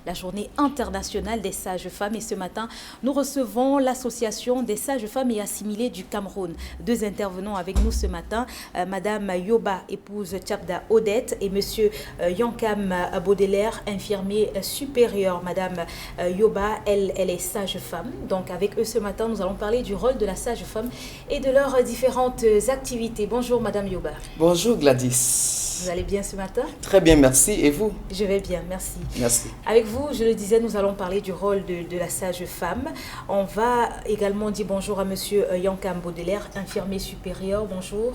la journée internationale des sages-femmes. Et ce matin, nous recevons l'association des sages-femmes et assimilées du Cameroun. Deux intervenants avec nous ce matin, Madame Yoba, épouse Tchabda Odette, et Monsieur Yankam Baudelaire, infirmier supérieur. Madame Yoba, elle est sage-femme. Donc avec eux ce matin, nous allons parler du rôle de la sage-femme et de leurs différentes activités. Bonjour Madame Yoba. Bonjour Gladys. Vous allez bien ce matin? Très bien, merci. Et vous? Je vais bien, merci. Merci. Avec vous, je le disais, nous allons parler du rôle de la sage-femme. On va également dire bonjour à Monsieur Yankam Baudelaire, infirmier supérieur. Bonjour.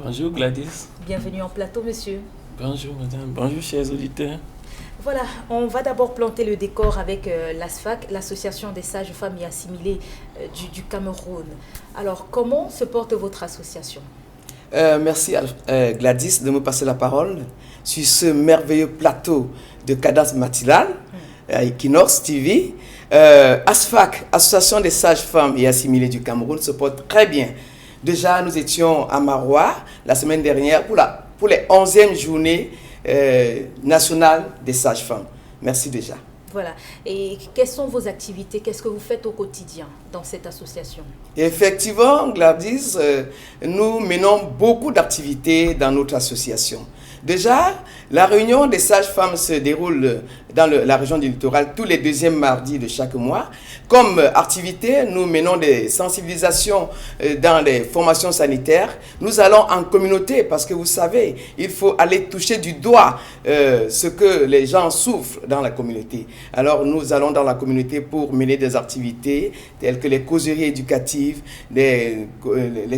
Bonjour Gladys. Bienvenue en plateau, monsieur. Bonjour madame. Bonjour chers auditeurs. Voilà, on va d'abord planter le décor avec l'ASFAC, l'Association des sages-femmes et assimilées du Cameroun. Alors, comment se porte votre association? Merci Gladys de me passer la parole sur ce merveilleux plateau de cadence matinale à Equinox TV. ASFAC, Association des sages-femmes et assimilées du Cameroun, se porte très bien. Déjà, nous étions à Maroua la semaine dernière pour les 11e journées nationales des sages-femmes. Merci déjà. Voilà. Et quelles sont vos activités? Qu'est-ce que vous faites au quotidien dans cette association? Effectivement, Gladys, nous menons beaucoup d'activités dans notre association. Déjà, la réunion des sages-femmes se déroule dans la région du littoral tous les deuxièmes mardis de chaque mois. Comme activité, nous menons des sensibilisations dans les formations sanitaires. Nous allons en communauté parce que vous savez, il faut aller toucher du doigt ce que les gens souffrent dans la communauté. Alors nous allons dans la communauté pour mener des activités telles que les causeries éducatives, les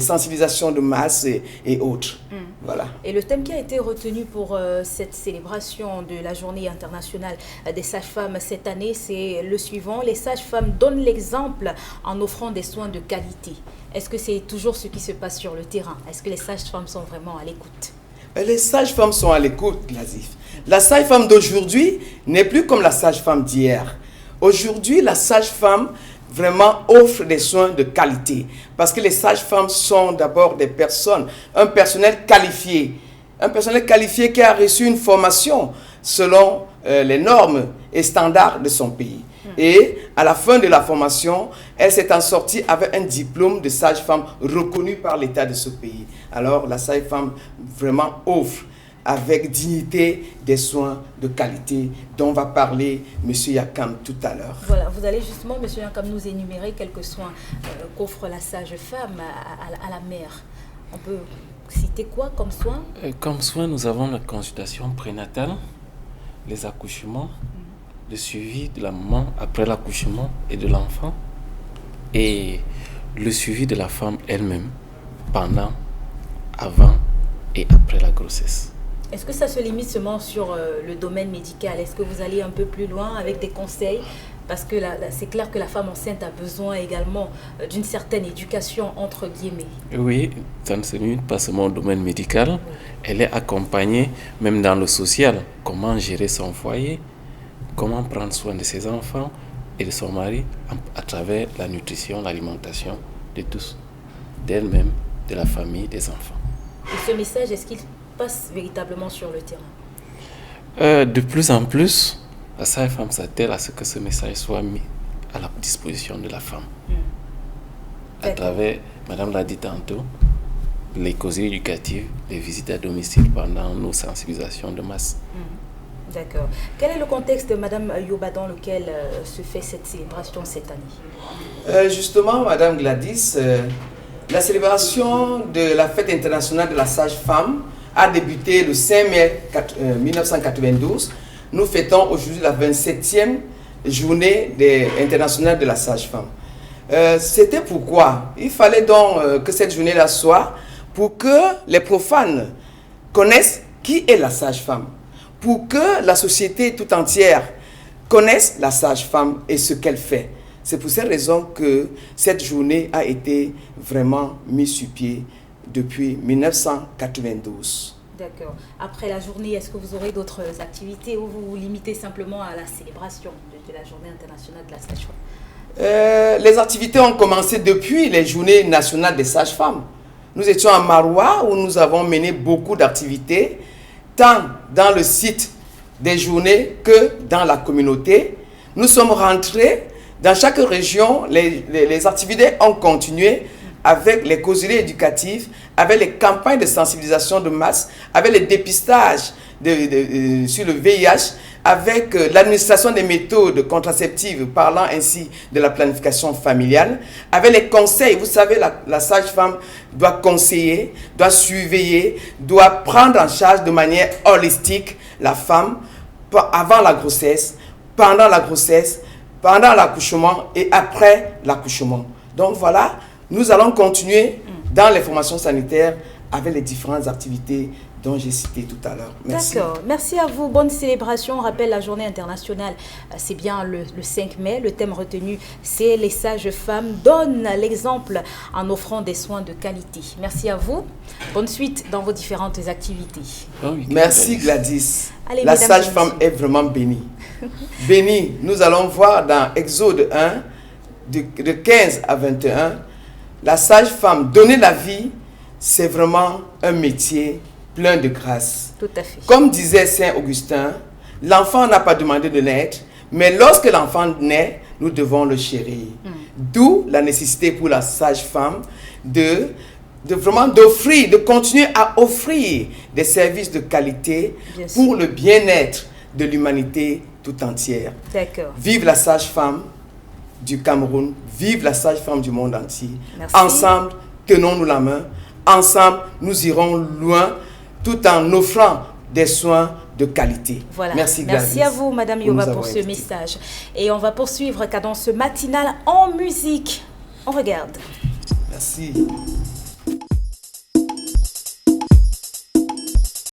sensibilisations de masse et autres. Voilà. Et le thème qui a été retenu pour cette célébration de la journée internationale des sages-femmes cette année, c'est le suivant: les sages-femmes donnent l'exemple en offrant des soins de qualité. Est-ce que c'est toujours ce qui se passe sur le terrain? Est-ce que les sages-femmes sont vraiment à l'écoute? Les sages-femmes sont à l'écoute, Gladys. La sage-femme d'aujourd'hui n'est plus comme la sage-femme d'hier. Aujourd'hui, la sage-femme vraiment offre des soins de qualité. Parce que les sages-femmes sont d'abord des personnes, un personnel qualifié. Un personnel qualifié qui a reçu une formation selon les normes et standards de son pays. Et à la fin de la formation, elle s'est en sortie avec un diplôme de sage-femme reconnu par l'État de ce pays. Alors la sage-femme vraiment offre avec dignité des soins de qualité dont va parler M. Yakam tout à l'heure. Voilà, vous allez justement, M. Yakam, nous énumérer quelques soins qu'offre la sage-femme à la mère. On peut citer quoi comme soins? Comme soins, nous avons la consultation prénatale, les accouchements, le suivi de la maman après l'accouchement et de l'enfant, et le suivi de la femme elle-même pendant, avant et après la grossesse. Est-ce que ça se limite seulement sur le domaine médical? Est-ce que vous allez un peu plus loin avec des conseils? Parce que c'est clair que la femme enceinte a besoin également d'une certaine éducation, entre guillemets. Oui, ça ne se limite pas seulement au domaine médical. Oui. Elle est accompagnée même dans le social. Comment gérer son foyer, comment prendre soin de ses enfants et de son mari à travers la nutrition, l'alimentation de tous, d'elle-même, de la famille, des enfants. Et ce message, est-ce qu'il passe véritablement sur le terrain? De plus en plus, la sage-femme s'attelle à ce que ce message soit mis à la disposition de la femme. À travers, Madame l'a dit tantôt, les causeries éducatives, les visites à domicile pendant nos sensibilisations de masse. D'accord. Quel est le contexte, Madame Yoba, dans lequel se fait cette célébration cette année? Justement, Madame Gladys, la célébration de la fête internationale de la sage-femme a débuté le 5 mai 1992. Nous fêtons aujourd'hui la 27e journée internationale de la sage-femme. C'était pourquoi il fallait donc que cette journée-là soit pour que les profanes connaissent qui est la sage-femme, pour que la société tout entière connaisse la sage-femme et ce qu'elle fait. C'est pour cette raison que cette journée a été vraiment mise sur pied depuis 1992. D'accord. Après la journée, est-ce que vous aurez d'autres activités ou vous vous limitez simplement à la célébration de la journée internationale de la sage-femme? Les activités ont commencé depuis les journées nationales des sages-femmes. Nous étions à Maroua où nous avons mené beaucoup d'activités, tant dans le site des journées que dans la communauté. Nous sommes rentrés dans chaque région, les activités ont continué avec les causeries éducatives, avec les campagnes de sensibilisation de masse, avec les dépistages sur le VIH, avec l'administration des méthodes contraceptives, parlant ainsi de la planification familiale, avec les conseils. Vous savez, la sage-femme doit conseiller, doit surveiller, doit prendre en charge de manière holistique la femme avant la grossesse, pendant l'accouchement et après l'accouchement. Donc voilà, nous allons continuer dans les formations sanitaires avec les différentes activités dont j'ai cité tout à l'heure. Merci. D'accord. Merci à vous. Bonne célébration. On rappelle la journée internationale. C'est bien le 5 mai. Le thème retenu, c'est les sages femmes donnent l'exemple en offrant des soins de qualité. Merci à vous. Bonne suite dans vos différentes activités. Oh oui, merci Gladys. Allez, la sage-femme est vraiment bénie. Bénie. Nous allons voir dans Exode 1, de 15 à 21, la sage-femme, donner la vie, c'est vraiment un métier plein de grâce. Tout à fait. Comme disait Saint Augustin, l'enfant n'a pas demandé de naître, mais lorsque l'enfant naît, nous devons le chérir. D'où la nécessité pour la sage-femme de vraiment d'offrir, de continuer à offrir des services de qualité pour le bien-être de l'humanité tout entière. D'accord. Vive la sage-femme du Cameroun, vive la sage-femme du monde entier. Merci. Ensemble, tenons-nous la main. Ensemble, nous irons loin tout en offrant des soins de qualité. Voilà. Merci Gladys. Merci à vous, Madame Yoba, pour ce message. Et on va poursuivre Cadence matinale en musique. On regarde. Merci.